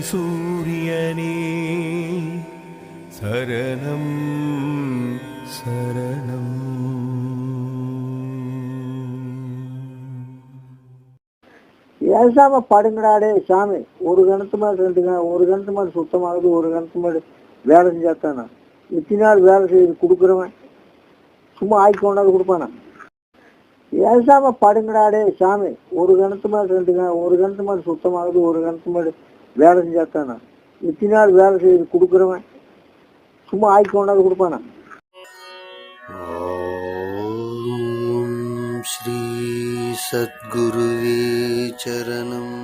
சூரியனே சரணம் சரணம். ஏசாம படுங்கடாடே சாமி, ஒரு கணத்து மாதிரி ஒரு கணத்து மாதிரி சுத்தமாகுது, ஒரு கணத்து மாதிரி வேலை செஞ்சாத்தானா? எத்தனை நாள் வேலை செய்து கொடுக்குறவன் சும்மா ஆய்க்கு கொண்டாந்து கொடுப்பானா? ஏசாம படுங்கடாடே சாமி, ஒரு கணத்து மாதிரி ஒரு கணத்து மாதிரி சுத்தமாகுது, ஒரு கணத்து மாதிரி வேலை செஞ்சாத்தானா? எத்தனை நாள் வேலை செய்து கொடுக்குறவன் சும்மா ஆய்க்கு கொண்டாந்து கொடுப்பானா? ஓம் ஸ்ரீ சத்குருவே சரணம்.